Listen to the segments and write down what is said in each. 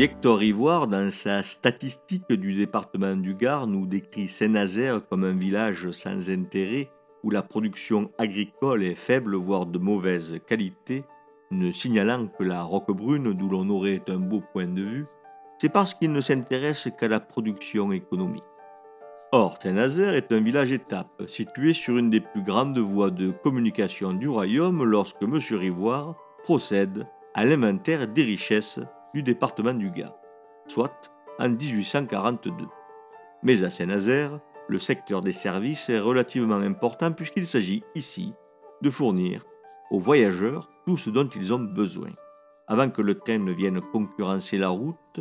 Si Hector Rivoire, dans sa statistique du département du Gard, nous décrit Saint-Nazaire comme un village sans intérêt où la production agricole est faible, voire de mauvaise qualité, ne signalant que la Roquebrune, d'où l'on aurait un beau point de vue, c'est parce qu'il ne s'intéresse qu'à la production économique. Or, Saint-Nazaire est un village-étape, situé sur une des plus grandes voies de communication du royaume lorsque M. Rivoire procède à l'inventaire des richesses du département du Gard, soit en 1842. Mais à Saint-Nazaire, le secteur des services est relativement important puisqu'il s'agit ici de fournir aux voyageurs tout ce dont ils ont besoin, avant que le train ne vienne concurrencer la route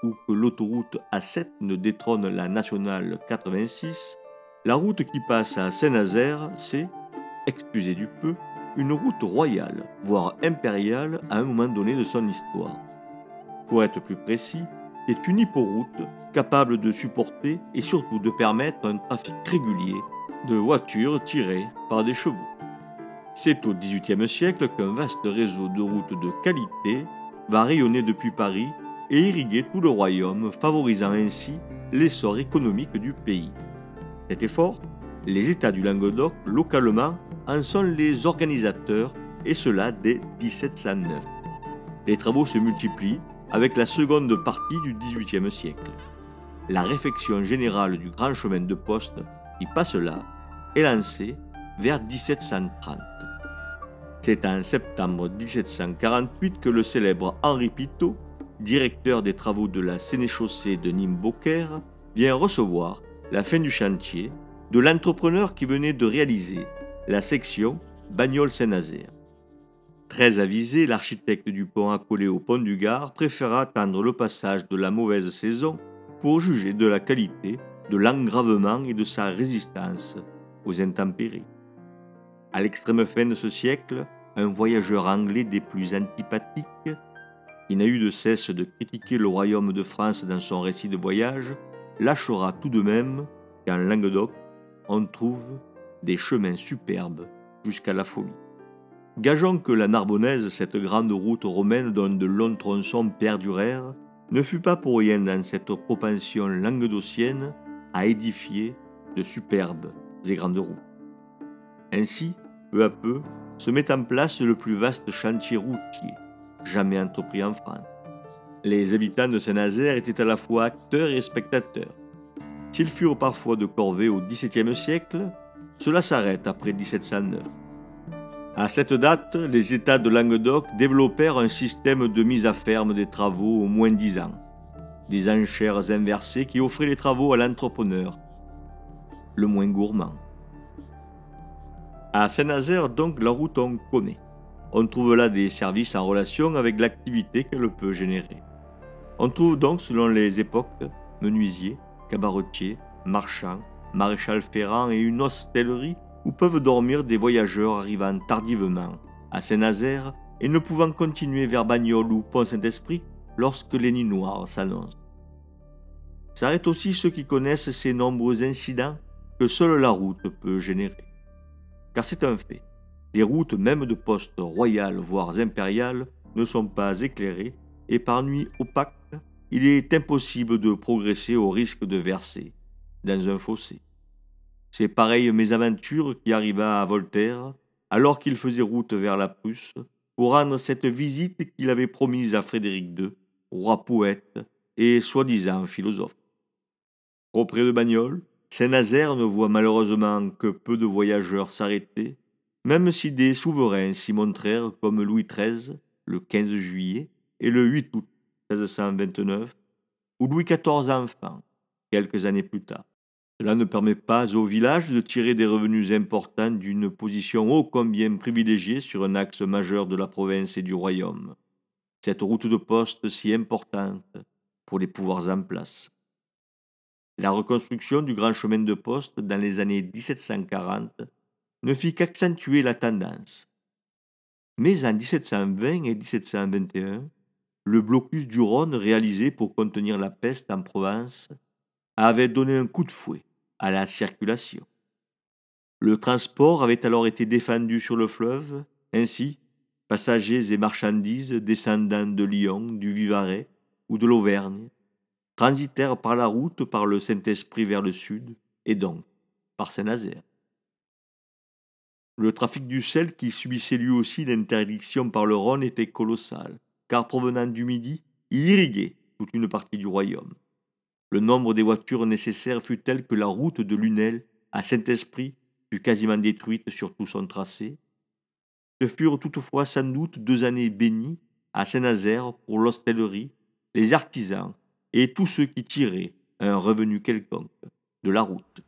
ou que l'autoroute A7 ne détrône la nationale 86. La route qui passe à Saint-Nazaire, c'est, excusez du peu, une route royale, voire impériale à un moment donné de son histoire. Pour être plus précis, c'est une hyporoute capable de supporter et surtout de permettre un trafic régulier de voitures tirées par des chevaux. C'est au XVIIIe siècle qu'un vaste réseau de routes de qualité va rayonner depuis Paris et irriguer tout le royaume, favorisant ainsi l'essor économique du pays. Cet effort, les États du Languedoc, localement, en sont les organisateurs, et cela dès 1709. Les travaux se multiplient avec la seconde partie du XVIIIe siècle. La réfection générale du grand chemin de poste qui passe là est lancée vers 1730. C'est en septembre 1748 que le célèbre Henri Pitot, directeur des travaux de la sénéchaussée de Nîmes-Beaucaire, vient recevoir la fin du chantier de l'entrepreneur qui venait de réaliser la section Bagnols-Saint-Nazaire. Très avisé, l'architecte du pont accolé au pont du Gard préféra attendre le passage de la mauvaise saison pour juger de la qualité de l'engravement et de sa résistance aux intempéries. À l'extrême fin de ce siècle, un voyageur anglais des plus antipathiques, qui n'a eu de cesse de critiquer le royaume de France dans son récit de voyage, lâchera tout de même qu'en Languedoc, on trouve des chemins superbes jusqu'à la folie. Gageons que la Narbonnaise, cette grande route romaine dont de longs tronçons perdurèrent, ne fut pas pour rien dans cette propension languedocienne à édifier de superbes et grandes routes. Ainsi, peu à peu, se met en place le plus vaste chantier routier jamais entrepris en France. Les habitants de Saint-Nazaire étaient à la fois acteurs et spectateurs. S'ils furent parfois de corvée au XVIIe siècle, cela s'arrête après 1709. À cette date, les États de Languedoc développèrent un système de mise à ferme des travaux au moins 10 ans. Des enchères inversées qui offraient les travaux à l'entrepreneur, le moins gourmand. À Saint-Nazaire, donc, la route on connaît. On trouve là des services en relation avec l'activité qu'elle peut générer. On trouve donc, selon les époques, menuisiers, cabaretiers, marchands, maréchal ferrant et une hostellerie où peuvent dormir des voyageurs arrivant tardivement à Saint-Nazaire et ne pouvant continuer vers Bagnols ou Pont-Saint-Esprit lorsque les nuits noires s'annoncent. S'arrêtent aussi ceux qui connaissent ces nombreux incidents que seule la route peut générer. Car c'est un fait. Les routes, même de poste royales voire impériales, ne sont pas éclairées et par nuit opaque, il est impossible de progresser au risque de verser dans un fossé. C'est pareille mésaventure qui arriva à Voltaire alors qu'il faisait route vers la Prusse pour rendre cette visite qu'il avait promise à Frédéric II, roi poète et soi-disant philosophe. Trop près de Bagnols, Saint-Nazaire ne voit malheureusement que peu de voyageurs s'arrêter, même si des souverains s'y montrèrent comme Louis XIII, le 15 juillet, et le 8 août 1629, ou Louis XIV enfant, quelques années plus tard. Cela ne permet pas au village de tirer des revenus importants d'une position ô combien privilégiée sur un axe majeur de la province et du royaume. Cette route de poste si importante pour les pouvoirs en place. La reconstruction du grand chemin de poste dans les années 1740 ne fit qu'accentuer la tendance. Mais en 1720 et 1721, le blocus du Rhône réalisé pour contenir la peste en Provence avait donné un coup de fouet à la circulation. Le transport avait alors été défendu sur le fleuve, ainsi, passagers et marchandises descendant de Lyon, du Vivarais, ou de l'Auvergne transitèrent par la route par le Saint-Esprit vers le sud, et donc par Saint-Nazaire. Le trafic du sel, qui subissait lui aussi l'interdiction par le Rhône, était colossal, car provenant du Midi, il irriguait toute une partie du royaume. Le nombre des voitures nécessaires fut tel que la route de Lunel à Saint-Esprit fut quasiment détruite sur tout son tracé. Ce furent toutefois sans doute 2 années bénies à Saint-Nazaire pour l'hostellerie, les artisans et tous ceux qui tiraient un revenu quelconque de la route.